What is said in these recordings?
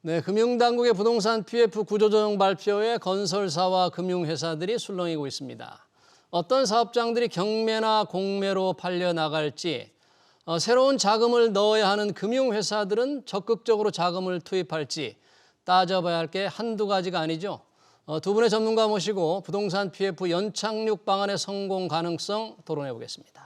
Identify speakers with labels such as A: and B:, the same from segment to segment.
A: 네, 금융당국의 부동산 PF 구조조정 발표에 건설사와 금융회사들이 술렁이고 있습니다. 어떤 사업장들이 경매나 공매로 팔려 나갈지, 새로운 자금을 넣어야 하는 금융회사들은 적극적으로 자금을 투입할지 따져봐야 할 게 한두 가지가 아니죠. 두 분의 전문가 모시고 부동산 PF 연착륙 방안의 성공 가능성 토론해 보겠습니다.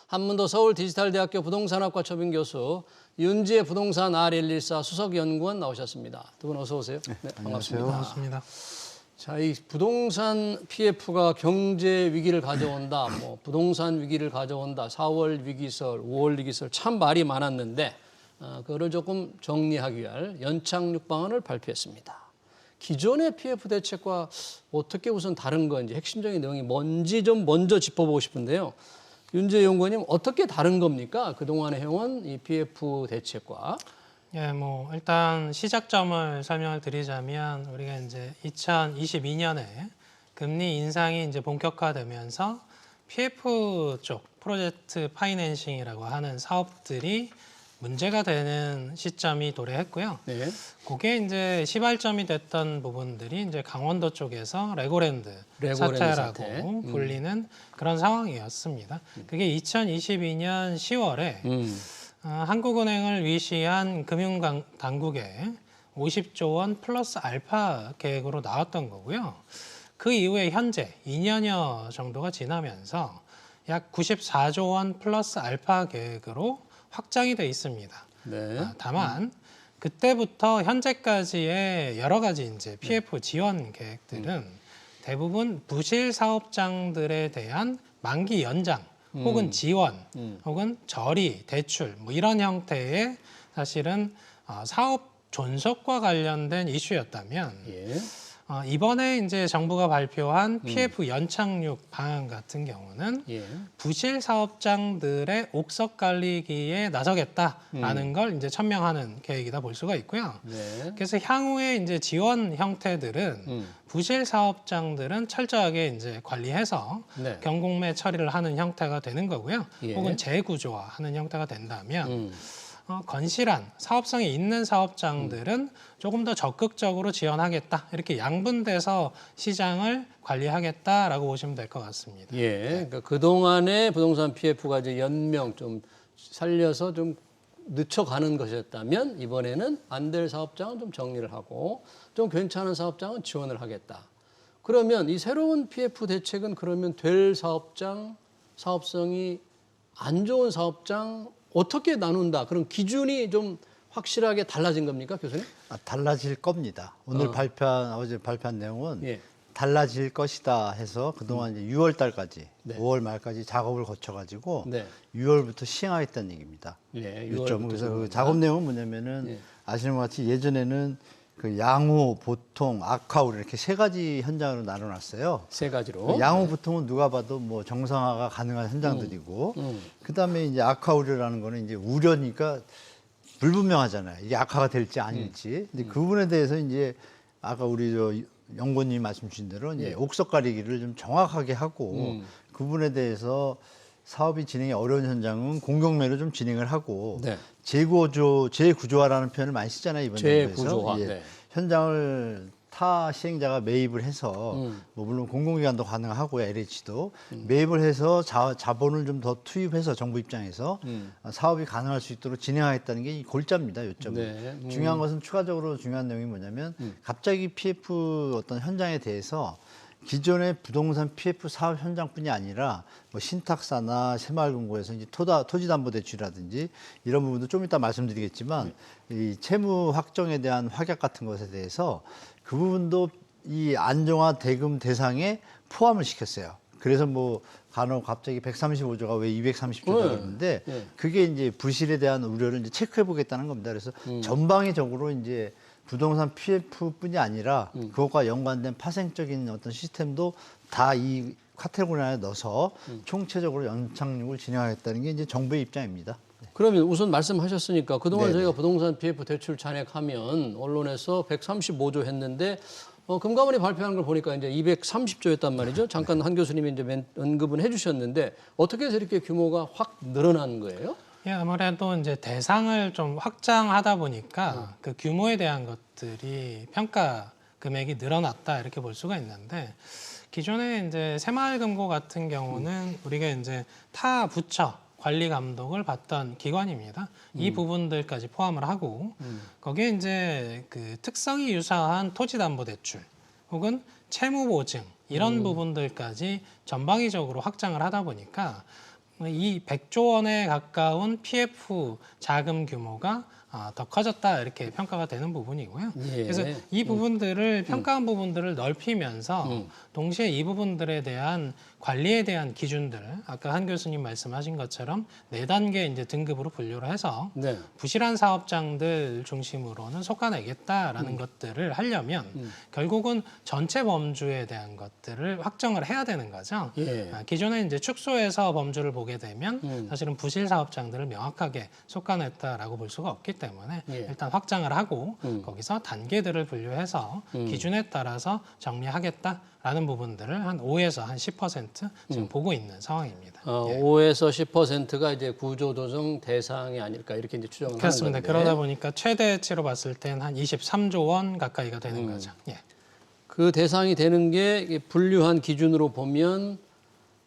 A: 한문도 서울디지털대학교 부동산학과 초빙 교수, 윤지혜 부동산 R114 수석연구원 나오셨습니다. 두 분 어서 오세요. 네, 반갑습니다.
B: 반갑습니다.
A: 자, 이 부동산 PF가 경제 위기를 가져온다, 부동산 위기를 가져온다, 4월 위기설, 5월 위기설 참 말이 많았는데 그거를 조금 정리하기 위한 연착륙 방안을 발표했습니다. 기존의 PF 대책과 어떻게 우선 다른 건지 핵심적인 내용이 뭔지 좀 먼저 짚어보고 싶은데요. 윤지혜 연구원님 어떻게 다른 겁니까? 그동안에 해온 이 PF 대책과.
B: 예, 일단 시작점을 설명을 드리자면 우리가 이제 2022년에 금리 인상이 이제 본격화되면서 PF 쪽 프로젝트 파이낸싱이라고 하는 사업들이 문제가 되는 시점이 도래했고요.
A: 네.
B: 그게 이제 시발점이 됐던 부분들이 이제 강원도 쪽에서 레고랜드 사태라고 불리는 그런 상황이었습니다. 그게 2022년 10월에 한국은행을 위시한 금융당국의 50조 원 플러스 알파 계획으로 나왔던 거고요. 그 이후에 현재 2년여 정도가 지나면서 약 94조 원 플러스 알파 계획으로 확장이 돼 있습니다.
A: 네.
B: 다만 그때부터 현재까지의 여러 가지 이제 PF 지원 계획들은 대부분 부실 사업장들에 대한 만기 연장 혹은 지원 혹은 저리 대출 이런 형태의 사실은 사업 존속과 관련된 이슈였다면
A: 예.
B: 이번에 이제 정부가 발표한 PF 연착륙 방안 같은 경우는 부실 사업장들의 옥석 관리기에 나서겠다라는 걸 이제 천명하는 계획이다 볼 수가 있고요.
A: 네.
B: 그래서 향후에 이제 지원 형태들은 부실 사업장들은 철저하게 이제 관리해서
A: 네.
B: 경공매 처리를 하는 형태가 되는 거고요.
A: 예.
B: 혹은 재구조화하는 형태가 된다면 건실한 사업성이 있는 사업장들은 조금 더 적극적으로 지원하겠다. 이렇게 양분돼서 시장을 관리하겠다라고 보시면 될 것 같습니다.
A: 예. 그러니까 그동안의 부동산 PF가 이제 연명 좀 살려서 좀 늦춰가는 것이었다면 이번에는 안 될 사업장은 좀 정리를 하고 좀 괜찮은 사업장은 지원을 하겠다. 그러면 이 새로운 PF 대책은 그러면 될 사업장, 사업성이 안 좋은 사업장 어떻게 나눈다? 그런 기준이 좀 확실하게 달라진 겁니까, 교수님?
C: 달라질 겁니다. 어제 발표한 내용은 달라질 것이다 해서 그동안 이제 6월 달까지, 5월 말까지 작업을 거쳐가지고 6월부터 시행하겠다는 얘기입니다.
A: 네,
C: 그래서 그 작업 내용은 뭐냐면은 아시는 것 같이 예전에는 그 양호, 보통, 악화우려 이렇게 세 가지 현장으로 나눠놨어요.
A: 세 가지로.
C: 양호, 보통은 누가 봐도 정상화가 가능한 현장들이고, 그다음에 이제 악화우려라는 거는 이제 우려니까 불분명하잖아요. 이게 악화가 될지 아닐지. 근데 그 부분에 대해서 이제 아까 우리 연구원님 말씀 주신 대로 이제 옥석 가리기를 좀 정확하게 하고 그 부분에 대해서 사업이 진행이 어려운 현장은 공경매로 좀 진행을 하고 재구조화라는 표현을 많이 쓰잖아요, 이번 정부에서. 현장을 타 시행자가 매입을 해서 물론 공공기관도 가능하고 LH도 매입을 해서 자본을 좀 더 투입해서 정부 입장에서 사업이 가능할 수 있도록 진행하겠다는 게 이 골자입니다, 요점은. 중요한 것은 추가적으로 중요한 내용이 뭐냐면 갑자기 PF 어떤 현장에 대해서 기존의 부동산 PF 사업 현장뿐이 아니라 신탁사나 새마을금고에서 이제 토지담보대출이라든지 이런 부분도 좀 이따 말씀드리겠지만 이 채무 확정에 대한 확약 같은 것에 대해서 그 부분도 이 안정화 대금 대상에 포함을 시켰어요. 그래서 간혹 갑자기 135조가 왜 230조가 그러는데 그게 이제 부실에 대한 우려를 이제 체크해 보겠다는 겁니다. 그래서 전방위적으로 이제 부동산 PF뿐이 아니라 그것과 연관된 파생적인 어떤 시스템도 다 이 카테고리 안에 넣어서 총체적으로 연착륙을 진행하겠다는 게 이제 정부의 입장입니다.
A: 그러면 우선 말씀하셨으니까 그동안 저희가 부동산 PF 대출 잔액하면 언론에서 135조 했는데 금감원이 발표한 걸 보니까 이제 230조였단 말이죠. 잠깐 한 교수님이 이제 언급은 해주셨는데 어떻게 해서 이렇게 규모가 확 늘어난 거예요?
B: 예, 아무래도 이제 대상을 좀 확장하다 보니까 그 규모에 대한 것들이 평가 금액이 늘어났다 이렇게 볼 수가 있는데 기존에 이제 새마을금고 같은 경우는 우리가 이제 타 부처 관리 감독을 받던 기관입니다. 이 부분들까지 포함을 하고 거기에 이제 그 특성이 유사한 토지담보대출 혹은 채무보증 이런 부분들까지 전방위적으로 확장을 하다 보니까 이 100조 원에 가까운 PF 자금 규모가 더 커졌다 이렇게 평가가 되는 부분이고요.
A: 예.
B: 그래서 이 부분들을 평가한 부분들을 넓히면서 동시에 이 부분들에 대한 관리에 대한 기준들을 아까 한 교수님 말씀하신 것처럼 4단계 이제 등급으로 분류를 해서
A: 네.
B: 부실한 사업장들 중심으로는 솎아내겠다라는 것들을 하려면 결국은 전체 범주에 대한 것들을 확정을 해야 되는 거죠.
A: 예.
B: 기존에 이제 축소해서 범주를 보게 되면 사실은 부실 사업장들을 명확하게 솎아냈다라고 볼 수가 없기 때문에
A: 예.
B: 일단 확장을 하고 거기서 단계들을 분류해서 기준에 따라서 정리하겠다라는 부분들을 한 5에서 한 10% 지금 보고 있는 상황입니다.
A: 5에서 10%가 이제 구조조정 대상이 아닐까 이렇게 이제 추정을
B: 그렇습니다.
A: 하는 건데.
B: 그러다 보니까 최대치로 봤을 땐 한 23조 원 가까이가 되는 거죠. 예.
A: 그 대상이 되는 게 이게 분류한 기준으로 보면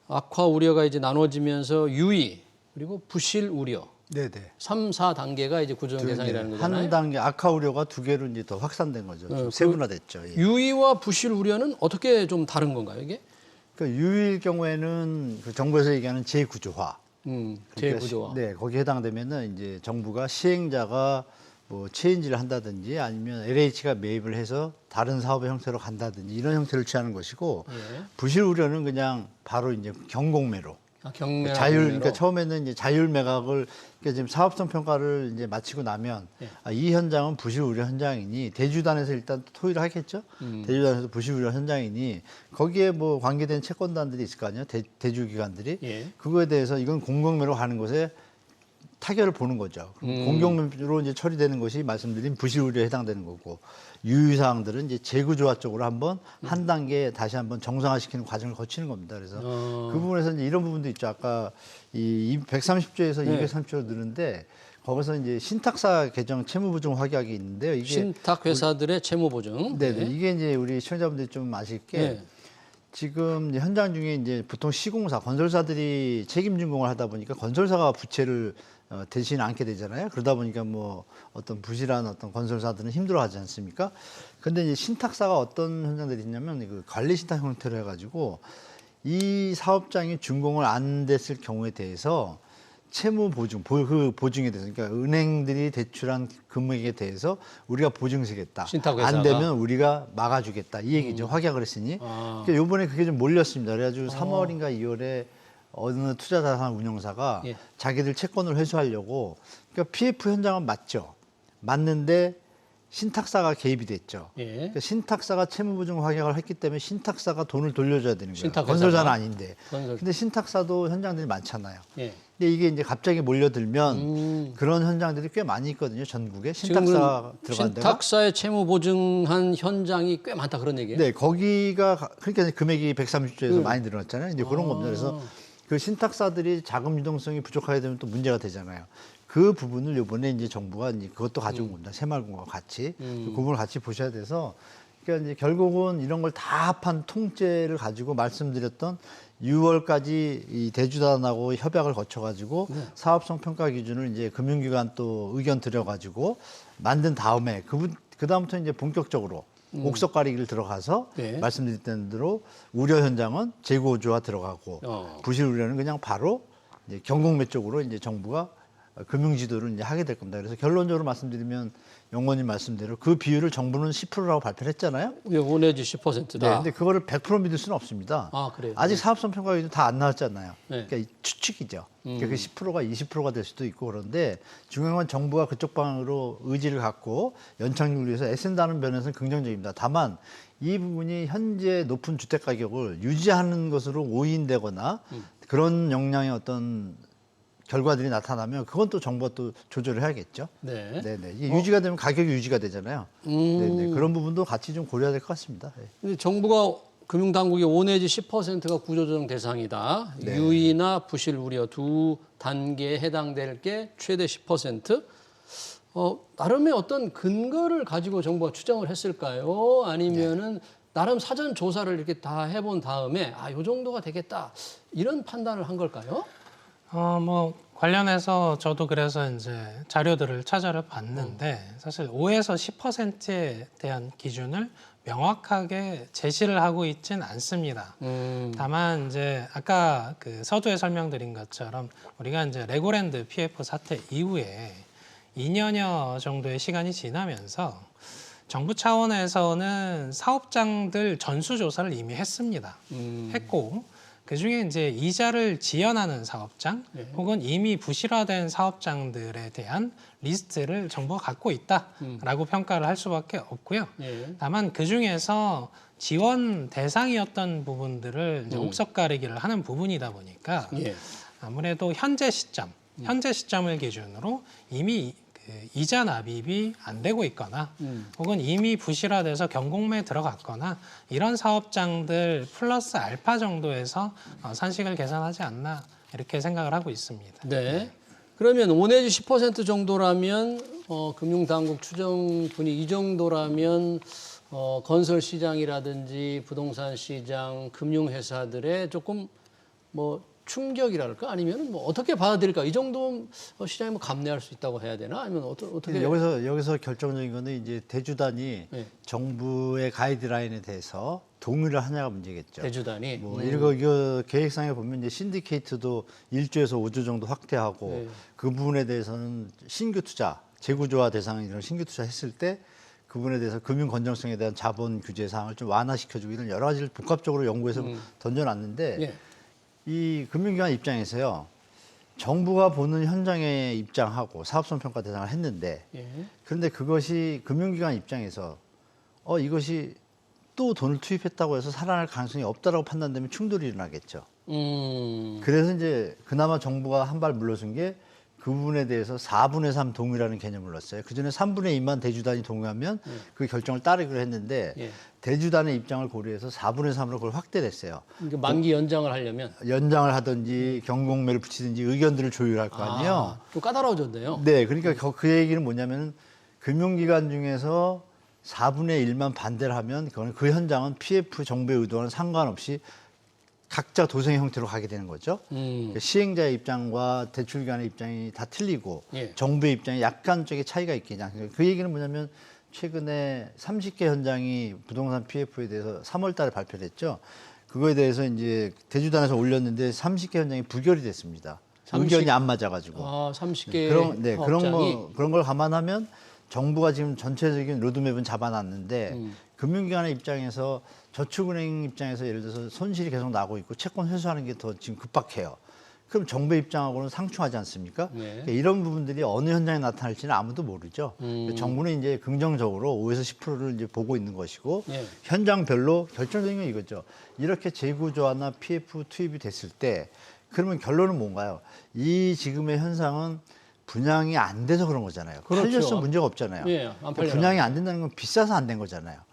A: 악화 우려가 이제 나눠지면서 유의 그리고 부실 우려
C: 네네.
A: 3, 4단계가 이제 구조정 대상이라는 거잖아요.
C: 한 단계 악화 우려가 2개로 이제 더 확산된 거죠. 좀 세분화됐죠. 예.
A: 유의와 부실 우려는 어떻게 좀 다른 건가요, 이게?
C: 그러니까 유일 경우에는 그 정부에서 얘기하는 재구조화.
A: 재구조화.
C: 네, 거기에 해당되면은 이제 정부가 시행자가 뭐 체인지를 한다든지 아니면 LH가 매입을 해서 다른 사업의 형태로 간다든지 이런 형태를 취하는 것이고
A: 예.
C: 부실 우려는 그냥 바로 이제 경공매로
A: 경매
C: 그러니까 처음에는 이제 자율 매각을 그러니까 지금 사업성 평가를 이제 마치고 나면 이 현장은 부실 우려 현장이니 대주단에서 일단 토의를 하겠죠. 대주단에서 부실 우려 현장이니 거기에 뭐 관계된 채권단들이 있을 거 아니에요. 대주기관들이
A: 예.
C: 그거에 대해서 이건 공공매로 가는 것에 타결을 보는 거죠. 공경매로 이제 처리되는 것이 말씀드린 부실 우려에 해당되는 거고 유의사항들은 이제 재구조화 쪽으로 한번 한 단계 다시 한번 정상화시키는 과정을 거치는 겁니다. 그래서 그 부분에서 이제 이런 부분도 있죠. 아까 이 130조에서 230조로 느는데 거기서 이제 신탁사 개정 채무보증 확약이 있는데요. 이게
A: 신탁 회사들의 채무 보증.
C: 네네. 이게 이제 우리 시청자분들이 좀 아실 게
A: 네.
C: 지금 이제 현장 중에 이제 보통 시공사, 건설사들이 책임 준공을 하다 보니까 건설사가 부채를 대신 안게 되잖아요. 그러다 보니까 뭐 어떤 부실한 어떤 건설사들은 힘들어하지 않습니까? 근데 이제 신탁사가 어떤 현장들이 있냐면 그 관리 신탁 형태로 해가지고 이 사업장이 준공을 안 됐을 경우에 대해서 채무 보증, 그 보증에 대해서 그러니까 은행들이 대출한 금액에 대해서 우리가 보증서겠다.
A: 신탁회사가?
C: 안 되면 우리가 막아주겠다. 이 얘기죠. 확약을 했으니. 그러니까 요번에 그게 좀 몰렸습니다. 그래가지고 3월인가 2월에 어느 투자자산 운용사가
A: 예.
C: 자기들 채권을 회수하려고 그러니까 PF 현장은 맞죠. 맞는데 신탁사가 개입이 됐죠.
A: 예.
C: 그러니까 신탁사가 채무보증 확약을 했기 때문에 신탁사가 돈을 돌려줘야 되는 거예요.
A: 신탁회사가?
C: 건설사는 아닌데.
A: 건설.
C: 근데 신탁사도 현장들이 많잖아요.
A: 예.
C: 근데 이게 이제 갑자기 몰려들면 그런 현장들이 꽤 많이 있거든요. 전국에 신탁사 들어간 데가.
A: 신탁사의 채무 보증한 현장이 꽤 많다 그런 얘기예요.
C: 네, 거기가 그러니까 금액이 130조에서 많이 늘어났잖아요. 이제 그런 겁니다. 그래서 그 신탁사들이 자금 유동성이 부족하게 되면 또 문제가 되잖아요. 그 부분을 이번에 이제 정부가 이제 그것도 가져온 겁니다. 새마을금고와 같이 그 부분을 같이 보셔야 돼서 그러니까 이제 결국은 이런 걸 다 합한 통째를 가지고 말씀드렸던 6월까지 이 대주단하고 협약을 거쳐가지고 사업성 평가 기준을 이제 금융기관 또 의견 들여가지고 만든 다음에 그 다음부터 이제 본격적으로 옥석 가리기를 들어가서
A: 네.
C: 말씀드렸던 대로 우려 현장은 재구조화 들어가고 부실 우려는 그냥 바로 이제 경공매 쪽으로 이제 정부가 금융 지도를 이제 하게 될 겁니다. 그래서 결론적으로 말씀드리면 영원님 말씀대로 그 비율을 정부는 10%라고 발표를 했잖아요.
A: 5 내지 10%다.
C: 네, 근데 그거를 100% 믿을 수는 없습니다.
A: 아, 그래요?
C: 아직 사업성 평가 기준 다 안 나왔잖아요.
A: 네.
C: 그러니까 추측이죠. 그러니까 그 10%가 20%가 될 수도 있고 그런데 중요한 건 정부가 그쪽 방으로 의지를 갖고 연착륙을 위해서 애쓴다는 면에서는 긍정적입니다. 다만 이 부분이 현재 높은 주택 가격을 유지하는 것으로 오인되거나 그런 역량의 어떤 결과들이 나타나면 그건 또 정부가 또 조절을 해야겠죠.
A: 네.
C: 네네. 이게 유지가 되면 가격이 유지가 되잖아요. 네네. 그런 부분도 같이 좀 고려해야 될 것 같습니다. 네.
A: 근데 정부가 금융당국이 5 내지 10%가 구조조정 대상이다.
C: 네.
A: 유의나 부실 우려 두 단계에 해당될 게 최대 10%. 나름의 어떤 근거를 가지고 정부가 추정을 했을까요? 아니면은 나름 사전 조사를 이렇게 다 해본 다음에 요 정도가 되겠다 이런 판단을 한 걸까요?
B: 뭐 관련해서 저도 그래서 이제 자료들을 찾아봤는데 사실 5에서 10%에 대한 기준을 명확하게 제시를 하고 있진 않습니다. 다만 이제 아까 그 서두에 설명드린 것처럼 우리가 이제 레고랜드 PF 사태 이후에 2년여 정도의 시간이 지나면서 정부 차원에서는 사업장들 전수조사를 이미 했습니다. 했고 그중에 이제 이자를 지연하는 사업장 혹은 이미 부실화된 사업장들에 대한 리스트를 정부가 갖고 있다라고 평가를 할 수밖에 없고요. 다만 그중에서 지원 대상이었던 부분들을 이제 옥석 가리기를 하는 부분이다 보니까 아무래도 현재 시점을 기준으로 이미 이자 납입이 안 되고 있거나 혹은 이미 부실화돼서 경공매에 들어갔거나 이런 사업장들 플러스 알파 정도에서 산식을 계산하지 않나 이렇게 생각을 하고 있습니다.
A: 네. 그러면 5 내지 10% 정도라면 금융당국 추정분이 이 정도라면 건설 시장이라든지 부동산 시장, 금융회사들의 조금 뭐 충격이랄까 아니면 뭐 어떻게 받아들일까 이 정도 시장이 뭐 감내할 수 있다고 해야 되나 아니면 어떻게
C: 여기서 결정적인 거는 이제 대주단이 정부의 가이드라인에 대해서 동의를 하냐가 문제겠죠.
A: 대주단이
C: 뭐 이거 계획상에 보면 이제 신디케이트도 1조에서 5조 정도 확대하고 그 부분에 대해서는 신규 투자, 재구조화 대상 이런 신규 투자 했을 때 그 부분에 대해서 금융 건전성에 대한 자본 규제 사항을 좀 완화시켜주고 이런 여러 가지를 복합적으로 연구해서 던져놨는데. 이 금융기관 입장에서요, 정부가 보는 현장에 입장하고 사업성 평가 대상을 했는데, 그런데 그것이 금융기관 입장에서 이것이 또 돈을 투입했다고 해서 살아날 가능성이 없다라고 판단되면 충돌이 일어나겠죠. 그래서 이제 그나마 정부가 한 발 물러선 게 그 부분에 대해서 4분의 3 동의라는 개념을 넣었어요. 그전에 3분의 2만 대주단이 동의하면 그 결정을 따르기로 했는데 대주단의 입장을 고려해서 4분의 3으로 그걸 확대했어요.
A: 그러니까 만기 연장을 하려면
C: 연장을 하든지 경공매를 붙이든지 의견들을 조율할 거 아니에요.
A: 좀 까다로워졌네요.
C: 네, 그러니까 그 얘기는 뭐냐면 금융기관 중에서 4분의 1만 반대를 하면 그거는 그 현장은 PF 정부의 의도와는 상관없이 각자 도생의 형태로 가게 되는 거죠. 그러니까 시행자의 입장과 대출기관의 입장이 다 틀리고 정부의 입장이 약간 쪽에 차이가 있겠냐. 그 얘기는 뭐냐면 최근에 30개 현장이 부동산 PF에 대해서 3월 달에 발표를 했죠. 그거에 대해서 이제 대주단에서 올렸는데 30개 현장이 부결이 됐습니다. 의견이 안 맞아가지고.
A: 30개
C: 그런 걸 감안하면 정부가 지금 전체적인 로드맵은 잡아놨는데 금융기관의 입장에서 저축은행 입장에서 예를 들어서 손실이 계속 나고 있고 채권 회수하는 게 더 지금 급박해요. 그럼 정부의 입장하고는 상충하지 않습니까? 그러니까 이런 부분들이 어느 현장에 나타날지는 아무도 모르죠. 정부는 이제 긍정적으로 5에서 10%를 이제 보고 있는 것이고 현장별로 결정적인 건 이거죠. 이렇게 재구조화나 PF 투입이 됐을 때 그러면 결론은 뭔가요? 이 지금의 현상은 분양이 안 돼서 그런 거잖아요. 팔렸으면 문제가 없잖아요. 분양이 안 된다는 건 비싸서 안 된 거잖아요.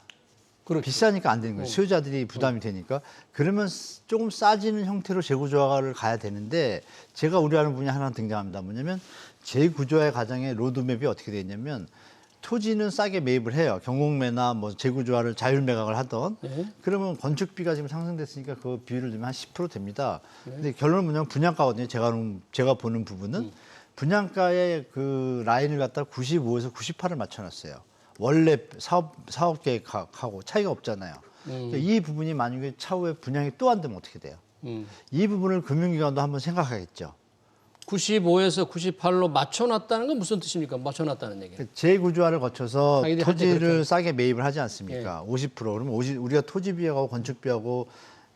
C: 비싸니까 안 되는 거예요. 수요자들이 부담이 되니까. 그러면 조금 싸지는 형태로 재구조화를 가야 되는데 제가 우려하는 부분이 하나 등장합니다. 뭐냐면 재구조화의 과정의 로드맵이 어떻게 되어 있냐면 토지는 싸게 매입을 해요. 경공매나 뭐 재구조화를 자율매각을 하던. 그러면 건축비가 지금 상승됐으니까 그 비율을 들면 한 10% 됩니다. 근데 결론은 뭐냐면 분양가거든요. 제가 보는 부분은 분양가의 그 라인을 갖다 95에서 98을 맞춰놨어요. 원래 사업 계획하고 차이가 없잖아요. 그러니까 이 부분이 만약에 차후에 분양이 또 안 되면 어떻게 돼요? 이 부분을 금융기관도 한번 생각하겠죠.
A: 95에서 98로 맞춰놨다는 건 무슨 뜻입니까? 맞춰놨다는 얘기예요.
C: 재구조화를 거쳐서 토지를 싸게 매입을 하지 않습니까? 50%. 그러면 우리가 토지비하고 건축비하고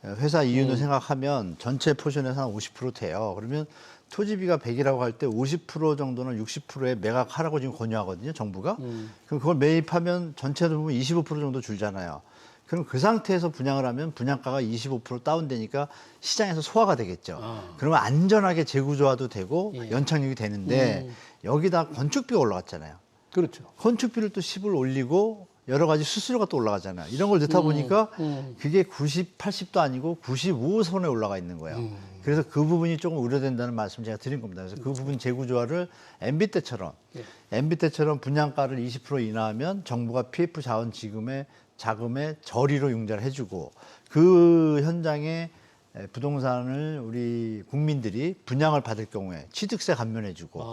C: 회사 이윤을 생각하면 전체 포션에서 한 50% 돼요. 그러면 토지비가 100이라고 할 때 50% 정도는 60%에 매각하라고 지금 권유하거든요, 정부가. 그럼 그걸 매입하면 전체로 보면 25% 정도 줄잖아요. 그럼 그 상태에서 분양을 하면 분양가가 25% 다운되니까 시장에서 소화가 되겠죠. 그러면 안전하게 재구조화도 되고 연착륙이 되는데 여기다 건축비가 올라갔잖아요.
A: 그렇죠.
C: 건축비를 또 10을 올리고 여러 가지 수수료가 또 올라가잖아요. 이런 걸 넣다 보니까 그게 90, 80도 아니고 95선에 올라가 있는 거예요. 그래서 그 부분이 조금 우려된다는 말씀 제가 드린 겁니다. 그래서 그 부분 재구조화를 MB 때처럼 MB 때처럼 분양가를 20% 인하하면 정부가 PF 자원 자금에 저리로 융자를 해주고 그 현장에 부동산을 우리 국민들이 분양을 받을 경우에 취득세 감면해주고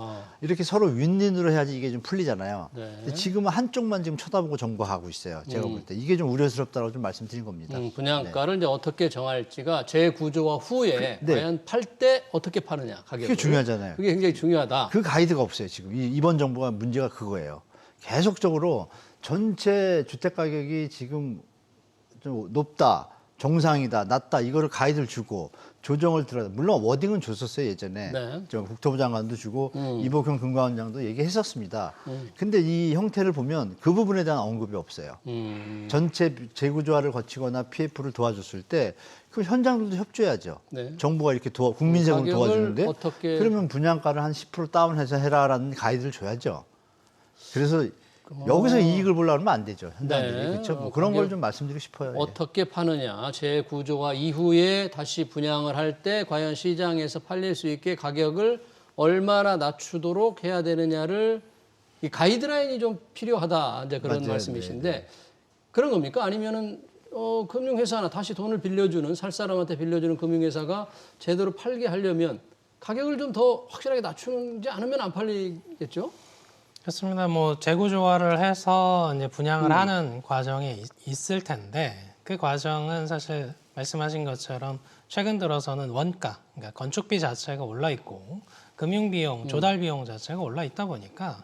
C: 이렇게 서로 윈윈으로 해야지 이게 좀 풀리잖아요.
A: 네.
C: 근데 지금은 한쪽만 지금 쳐다보고 정부가 하고 있어요. 제가 볼 때 이게 좀 우려스럽다고 좀 말씀드린 겁니다.
A: 분양가를 이제 어떻게 정할지가 재구조화 후에
C: 네.
A: 과연 팔 때 어떻게 파느냐 가격을.
C: 그게 중요하잖아요.
A: 그게 굉장히 중요하다.
C: 그 가이드가 없어요. 지금 이번 정부가 문제가 그거예요. 계속적으로 전체 주택 가격이 지금 좀 높다, 정상이다, 낮다 이거를 가이드를 주고 조정을 들어야. 물론 워딩은 줬었어요 예전에.
A: 네.
C: 저 국토부 장관도 주고 이복형 금감원장도 얘기했었습니다. 근데 이 형태를 보면 그 부분에 대한 언급이 없어요. 전체 재구조화를 거치거나 PF를 도와줬을 때 그 현장들도 협조해야죠.
A: 네.
C: 정부가 이렇게 국민 세금을
A: 가격을
C: 도와주는데
A: 어떻게-
C: 그러면 분양가를 한 10% 다운해서 해라라는 가이드를 줘야죠. 그래서 여기서 이익을 보려고 하면 안 되죠. 현장들이.
A: 네.
C: 그렇죠. 뭐 그런
A: 가격-
C: 걸 좀 말씀드리고 싶어요. 예.
A: 어떻게 파느냐, 재구조화 이후에 다시 분양을 할 때 과연 시장에서 팔릴 수 있게 가격을 얼마나 낮추도록 해야 되느냐를 이 가이드라인이 좀 필요하다 이제 그런
C: 맞아요.
A: 말씀이신데 그런 겁니까? 아니면은 금융회사나 다시 돈을 빌려주는 살 사람한테 빌려주는 금융회사가 제대로 팔게 하려면 가격을 좀 더 확실하게 낮추지 않으면 안 팔리겠죠?
B: 그렇습니다. 뭐 재구조화를 해서 이제 분양을 하는 과정이 있을 텐데 그 과정은 사실 말씀하신 것처럼 최근 들어서는 원가, 그러니까 건축비 자체가 올라 있고 금융 비용, 조달 비용 자체가 올라 있다 보니까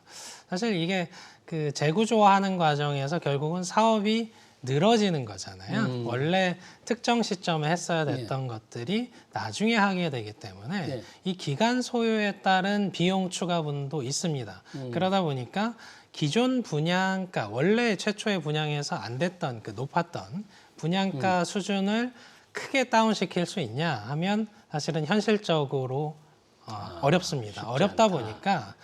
B: 사실 이게 그 재구조화하는 과정에서 결국은 사업이 늘어지는 거잖아요. 원래 특정 시점에 했어야 됐던 것들이 나중에 하게 되기 때문에 이 기간 소요에 따른 비용 추가분도 있습니다. 그러다 보니까 기존 분양가, 원래 최초의 분양에서 안 됐던 그 높았던 분양가 수준을 크게 다운시킬 수 있냐 하면 사실은 현실적으로 어렵습니다. 어렵다 보니까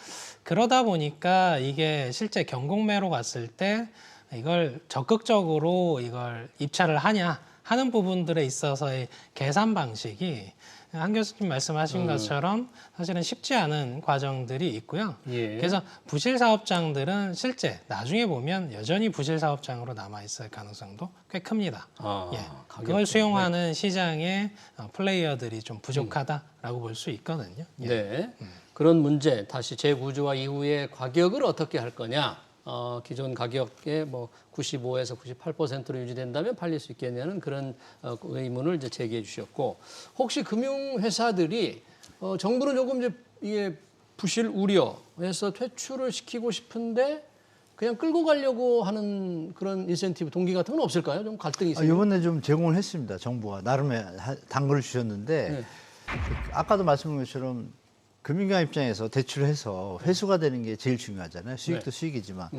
B: 그러다 보니까 이게 실제 경공매로 갔을 때 이걸 적극적으로 이걸 입찰을 하냐 하는 부분들에 있어서의 계산 방식이 한 교수님 말씀하신 것처럼 사실은 쉽지 않은 과정들이 있고요.
A: 예.
B: 그래서 부실 사업장들은 실제 나중에 보면 여전히 부실 사업장으로 남아 있을 가능성도 꽤 큽니다. 예. 그걸 수용하는 시장의 플레이어들이 좀 부족하다라고 볼 수 있거든요. 예.
A: 네. 그런 문제 다시 재구조화 이후에 가격을 어떻게 할 거냐. 기존 가격의 뭐 95에서 98%로 유지된다면 팔릴 수 있겠냐는 그런 의문을 이제 제기해 주셨고 혹시 금융회사들이 정부는 조금 이제 이게 부실 우려해서 퇴출을 시키고 싶은데 그냥 끌고 가려고 하는 그런 인센티브 동기 같은 건 없을까요? 좀 갈등이 있어요.
C: 이번에 좀 제공을 했습니다. 정부가 나름의 단거를 주셨는데
A: 네.
C: 아까도 말씀드린 것처럼 금융기관 입장에서 대출해서 회수가 되는 게 제일 중요하잖아요. 수익도 수익이지만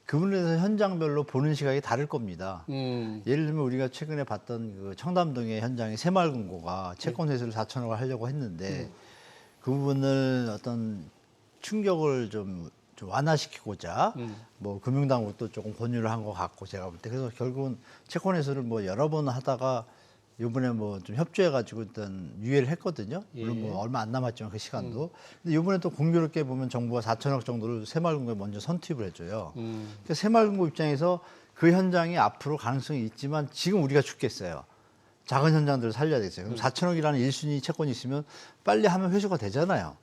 C: 그 부분에서 현장별로 보는 시각이 다를 겁니다. 예를 들면 우리가 최근에 봤던 그 청담동의 현장의 새마을금고가 채권 회수를 4천억을 하려고 했는데 그 부분을 어떤 충격을 좀 완화시키고자 뭐 금융당국도 조금 권유를 한 것 같고 제가 볼 때 그래서 결국은 채권 회수를 뭐 여러 번 하다가 이번에 뭐 좀 협조해가지고 일단 유예를 했거든요. 물론 뭐 얼마 안 남았지만 그 시간도. 근데 이번에 또 공교롭게 보면 정부가 4천억 정도를 새마을금고에 먼저 선투입을 해줘요. 그러니까 새마을금고 입장에서 그 현장이 앞으로 가능성이 있지만 지금 우리가 죽겠어요. 작은 현장들을 살려야 되겠어요. 그럼 4천억이라는 1순위 채권이 있으면 빨리 하면 회수가 되잖아요.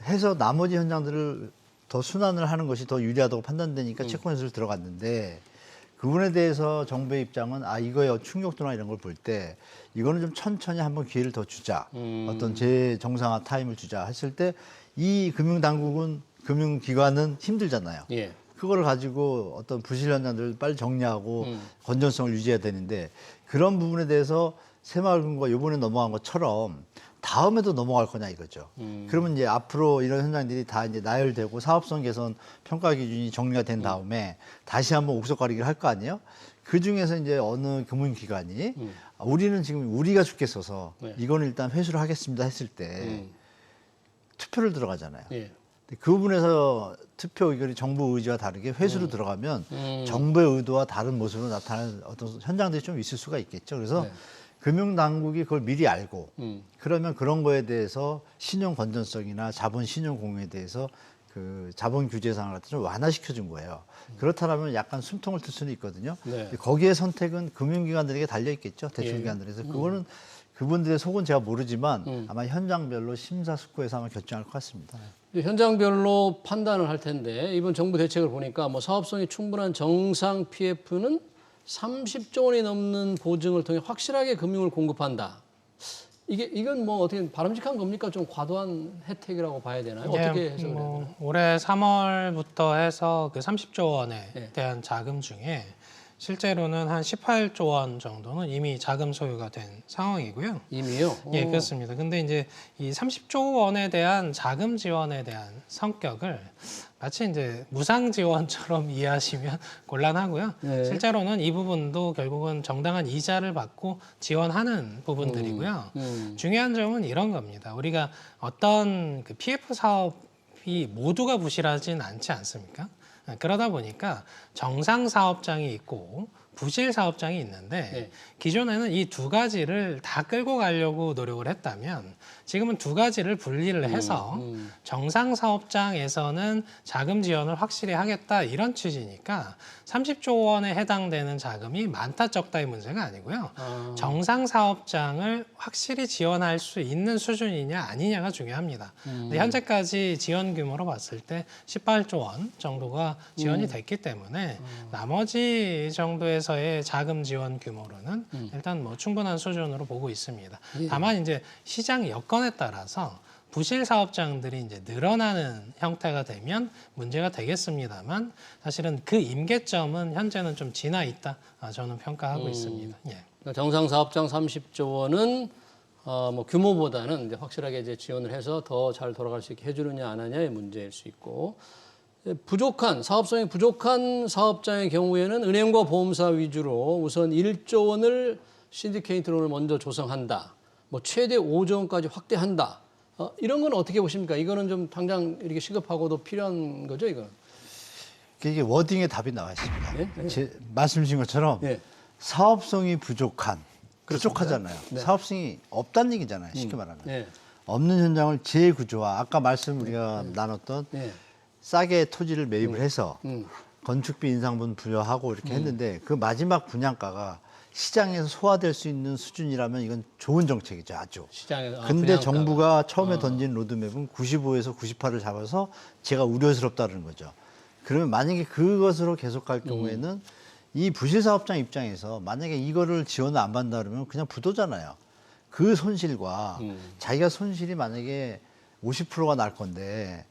C: 해서 나머지 현장들을 더 순환을 하는 것이 더 유리하다고 판단되니까 채권 회수를 들어갔는데 그 부분에 대해서 정부의 입장은 이거의 충격도나 이런 걸 볼 때 이거는 좀 천천히 한번 기회를 더 주자. 어떤 재정상화 타임을 주자 했을 때 이 금융당국은 금융기관은 힘들잖아요.
A: 예.
C: 그거를 가지고 어떤 부실 현장들을 빨리 정리하고 건전성을 유지해야 되는데 그런 부분에 대해서 새마을금고가 이번에 넘어간 것처럼 다음에도 넘어갈 거냐 이거죠. 그러면 이제 앞으로 이런 현장들이 다 이제 나열되고 사업성 개선 평가 기준이 정리가 된 다음에 다시 한번 옥석 가리기를 할 거 아니에요? 그 중에서 이제 어느 금융기관이 우리는 지금 우리가 죽겠어서 이거는 일단 회수를 하겠습니다 했을 때 투표를 들어가잖아요.
A: 예.
C: 그 부분에서 투표 의결이 정부 의지와 다르게 회수로 들어가면 정부의 의도와 다른 모습으로 나타나는 어떤 현장들이 좀 있을 수가 있겠죠. 그래서
A: 네.
C: 금융당국이 그걸 미리 알고 그러면 그런 거에 대해서 신용 건전성이나 자본 신용 공유에 대해서 그 자본 규제 상을 좀 완화시켜 준 거예요. 그렇다면 약간 숨통을 틀 수는 있거든요.
A: 네.
C: 거기에 선택은 금융기관들에게 달려 있겠죠. 대출기관들에서 그거는 그분들의 속은 제가 모르지만 아마 현장별로 심사숙고해서 아마 결정할 것 같습니다.
A: 현장별로 판단을 할 텐데 이번 정부 대책을 보니까 뭐 사업성이 충분한 정상 PF는 30조 원이 넘는 보증을 통해 확실하게 금융을 공급한다. 이건 뭐 어떻게 바람직한 겁니까? 좀 과도한 혜택이라고 봐야 되나요? 어떻게 해석을 해야 되나요?
B: 올해 3월부터 해서 그 30조 원에
A: 네.
B: 대한 자금 중에 실제로는 한 18조 원 정도는 이미 자금 소유가 된 상황이고요.
A: 이미요?
B: 예, 그렇습니다. 근데 이제 이 30조 원에 대한 자금 지원에 대한 성격을 마치 이제 무상 지원처럼 이해하시면 곤란하고요.
A: 네.
B: 실제로는 이 부분도 결국은 정당한 이자를 받고 지원하는 부분들이고요. 중요한 점은 이런 겁니다. 우리가 어떤 그 PF 사업이 모두가 부실하진 않지 않습니까? 그러다 보니까 정상 사업장이 있고 부실 사업장이 있는데
A: 네.
B: 기존에는 이 두 가지를 다 끌고 가려고 노력을 했다면 지금은 두 가지를 분리를 해서 정상 사업장에서는 자금 지원을 확실히 하겠다 이런 취지니까 30조 원에 해당되는 자금이 많다 적다의 문제가 아니고요. 정상 사업장을 확실히 지원할 수 있는 수준이냐 아니냐가 중요합니다. 근데 현재까지 지원 규모로 봤을 때 18조 원 정도가 지원이 됐기 때문에 나머지 정도에서의 자금 지원 규모로는 일단 뭐 충분한 수준으로 보고 있습니다. 다만 이제 시장 여건에 따라서 부실 사업장들이 이제 늘어나는 형태가 되면 문제가 되겠습니다만 사실은 그 임계점은 현재는 좀 지나 있다 저는 평가하고 있습니다. 예.
A: 그러니까 정상 사업장 30조 원은 뭐 규모보다는 이제 확실하게 이제 지원을 해서 더 잘 돌아갈 수 있게 해주느냐 안 하냐의 문제일 수 있고 사업성이 부족한 사업장의 경우에는 은행과 보험사 위주로 우선 1조 원을 신디케이트 론을 먼저 조성한다. 뭐 최대 5조 원까지 확대한다. 이런 건 어떻게 보십니까? 이거는 좀 당장 이렇게 시급하고도 필요한 거죠, 이거는?
C: 이게 워딩에 답이 나와 있습니다.
A: 네?
C: 제 말씀 주신 것처럼
A: 네.
C: 사업성이 부족하잖아요.
A: 네.
C: 사업성이 없다는 얘기잖아요. 쉽게 말하면.
A: 네.
C: 없는 현장을 재구조화, 아까 말씀 우리가 나눴던
A: 네.
C: 싸게 토지를 매입을 해서 건축비 인상분 부여하고 이렇게 했는데 그 마지막 분양가가 시장에서 소화될 수 있는 수준이라면 이건 좋은 정책이죠, 아주.
A: 시장에서
C: 근데
A: 분양가가.
C: 정부가 처음에 던진 로드맵은 95에서 98을 잡아서 제가 우려스럽다는 거죠. 그러면 만약에 그것으로 계속 갈 경우에는 이 부실 사업장 입장에서 만약에 이거를 지원을 안 받는다 그러면 그냥 부도잖아요. 그 손실과 자기가 손실이 만약에 50%가 날 건데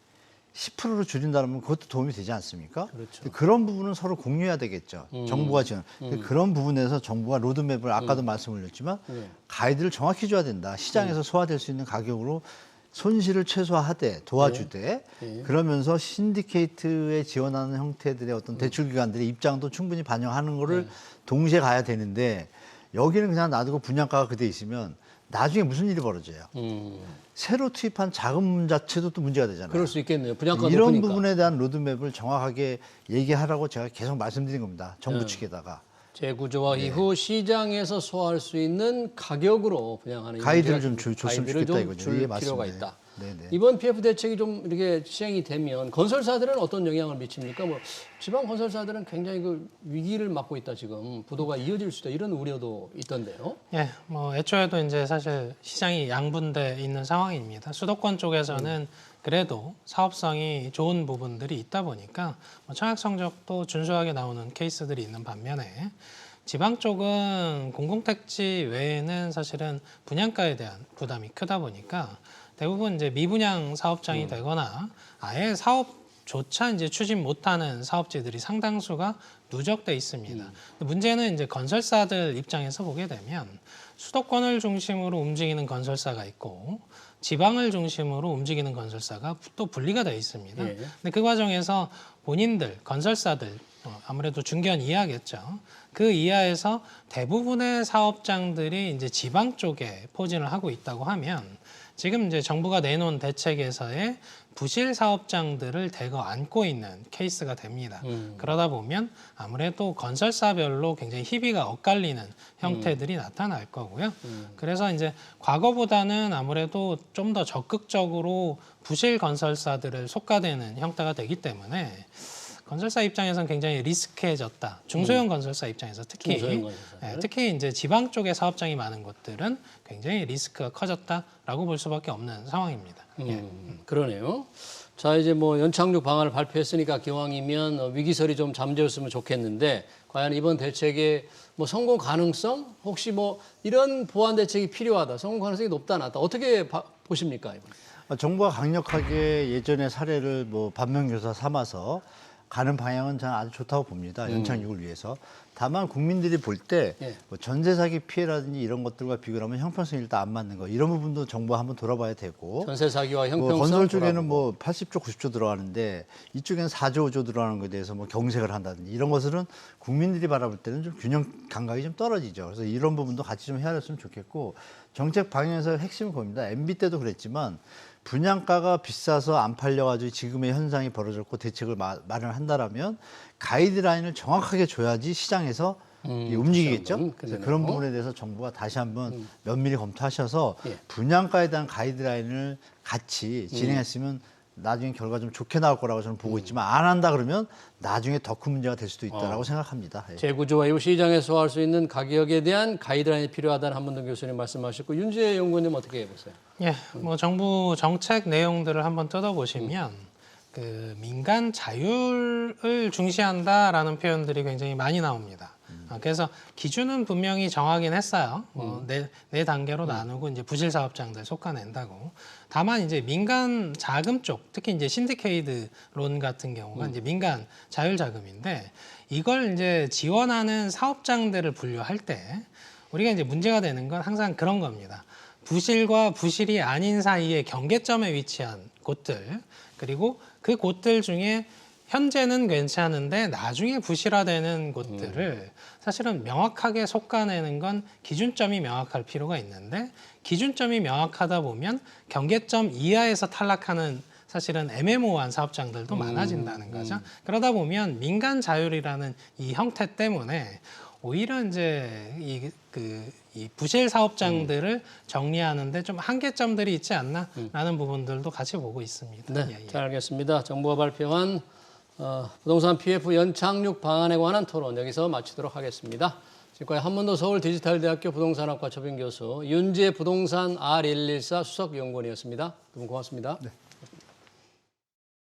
C: 10%로 줄인다면 그것도 도움이 되지 않습니까?
A: 그렇죠.
C: 그런 부분은 서로 공유해야 되겠죠. 정부가 지원. 그런 부분에서 정부가 로드맵을 아까도 말씀을 드렸지만 가이드를 정확히 줘야 된다. 시장에서 소화될 수 있는 가격으로 손실을 최소화하되 도와주되 그러면서 신디케이트에 지원하는 형태들의 어떤 대출기관들의 입장도 충분히 반영하는 거를 동시에 가야 되는데 여기는 그냥 놔두고 분양가가 그대 있으면 나중에 무슨 일이 벌어져요. 새로 투입한 자금 자체도 또 문제가 되잖아요.
A: 그럴 수 있겠네요. 분양가
C: 이런
A: 높으니까.
C: 부분에 대한 로드맵을 정확하게 얘기하라고 제가 계속 말씀드린 겁니다. 정부 측에다가.
A: 재구조화 이후 시장에서 소화할 수 있는 가격으로 분양하는
C: 가이드를
A: 문제가
C: 좀 줬으면
A: 가이드를
C: 좋겠다
A: 좀
C: 이거죠.
A: 줄
C: 예,
A: 필요가
C: 맞습니다.
A: 있다.
C: 네네.
A: 이번 PF 대책이 좀 이렇게 시행이 되면 건설사들은 어떤 영향을 미칩니까? 뭐 지방 건설사들은 굉장히 그 위기를 맞고 있다 지금 부도가 이어질 수 있다 이런 우려도 있던데요.
B: 예, 뭐 애초에도 이제 사실 시장이 양분돼 있는 상황입니다. 수도권 쪽에서는 그래도 사업성이 좋은 부분들이 있다 보니까 뭐 청약 성적도 준수하게 나오는 케이스들이 있는 반면에 지방 쪽은 공공택지 외에는 사실은 분양가에 대한 부담이 크다 보니까 대부분 이제 미분양 사업장이 되거나 아예 사업조차 이제 추진 못하는 사업지들이 상당수가 누적돼 있습니다. 문제는 이제 건설사들 입장에서 보게 되면 수도권을 중심으로 움직이는 건설사가 있고 지방을 중심으로 움직이는 건설사가 또 분리가 돼 있습니다.
A: 예.
B: 근데 그 과정에서 본인들 건설사들 아무래도 중견 이하겠죠. 그 이하에서 대부분의 사업장들이 이제 지방 쪽에 포진을 하고 있다고 하면 지금 이제 정부가 내놓은 대책에서의 부실 사업장들을 대거 안고 있는 케이스가 됩니다. 그러다 보면 아무래도 건설사별로 굉장히 희비가 엇갈리는 형태들이 나타날 거고요. 그래서 이제 과거보다는 아무래도 좀 더 적극적으로 부실 건설사들을 속가되는 형태가 되기 때문에 건설사 입장에서는 굉장히 리스크해졌다. 중소형 건설사 입장에서 특히 특히 이제 지방 쪽에 사업장이 많은 곳들은 굉장히 리스크가 커졌다라고 볼 수밖에 없는 상황입니다.
A: 그러네요. 자, 이제 뭐 연착륙 방안을 발표했으니까 기왕이면 위기설이 좀 잠재웠으면 좋겠는데 과연 이번 대책의 뭐 성공 가능성, 혹시 뭐 이런 보완 대책이 필요하다, 성공 가능성이 높다 낮다, 어떻게 보십니까? 이번?
C: 정부가 강력하게 예전의 사례를 뭐 반면교사 삼아서 가는 방향은 저는 아주 좋다고 봅니다. 연착륙을 위해서. 다만 국민들이 볼 때 뭐 전세 사기 피해라든지 이런 것들과 비교하면 형평성이 일단 안 맞는 거, 이런 부분도 정부가 한번 돌아봐야 되고.
A: 전세 사기와 형평성.
C: 뭐 건설 쪽에는 뭐 80조, 90조 들어가는데 이쪽에는 4조, 5조 들어가는 것에 대해서 뭐 경색을 한다든지 이런 것들은 국민들이 바라볼 때는 좀 균형 감각이 좀 떨어지죠. 그래서 이런 부분도 같이 좀 헤아렸으면 좋겠고, 정책 방향에서 핵심은 봅니다. MB 때도 그랬지만 분양가가 비싸서 안 팔려가지고 지금의 현상이 벌어졌고 대책을 마련한다라면 가이드라인을 정확하게 줘야지 시장에서 움직이겠죠. 그래서 그런 부분에 대해서 정부가 다시 한번 면밀히 검토하셔서 분양가에 대한 가이드라인을 같이 진행했으면 나중에 결과 좀 좋게 나올 거라고 저는 보고 있지만, 안 한다 그러면 나중에 더 큰 문제가 될 수도 있다라고 생각합니다.
A: 재구조와 이후 시장에 소화할 수 있는 가격에 대한 가이드라인이 필요하다는 한문동 교수님 말씀하셨고, 윤지혜 연구원님 어떻게 보세요?
B: 예, 뭐 정부 정책 내용들을 한번 뜯어보시면 그 민간 자율을 중시한다라는 표현들이 굉장히 많이 나옵니다. 그래서 기준은 분명히 정하긴 했어요. 네 단계로 나누고 이제 부실 사업장들 속아낸다고. 다만 이제 민간 자금 쪽, 특히 이제 신디케이트 론 같은 경우가 이제 민간 자율 자금인데, 이걸 이제 지원하는 사업장들을 분류할 때 우리가 이제 문제가 되는 건 항상 그런 겁니다. 부실과 부실이 아닌 사이의 경계점에 위치한 곳들, 그리고 그 곳들 중에 현재는 괜찮은데 나중에 부실화되는 곳들을 사실은 명확하게 솎아내는 건 기준점이 명확할 필요가 있는데, 기준점이 명확하다 보면 경계점 이하에서 탈락하는 사실은 애매모호한 사업장들도 많아진다는 거죠. 그러다 보면 민간 자율이라는 이 형태 때문에 오히려 이제 이 부실 사업장들을 정리하는데 좀 한계점들이 있지 않나라는 부분들도 같이 보고 있습니다.
A: 네, 잘 알겠습니다. 정부가 발표한 부동산 PF 연착륙 방안에 관한 토론 여기서 마치도록 하겠습니다. 지금까지 한문도 서울디지털대학교 부동산학과 초빙 교수, 윤지혜 부동산 R114 수석연구원이었습니다. 두 분 고맙습니다.
C: 네.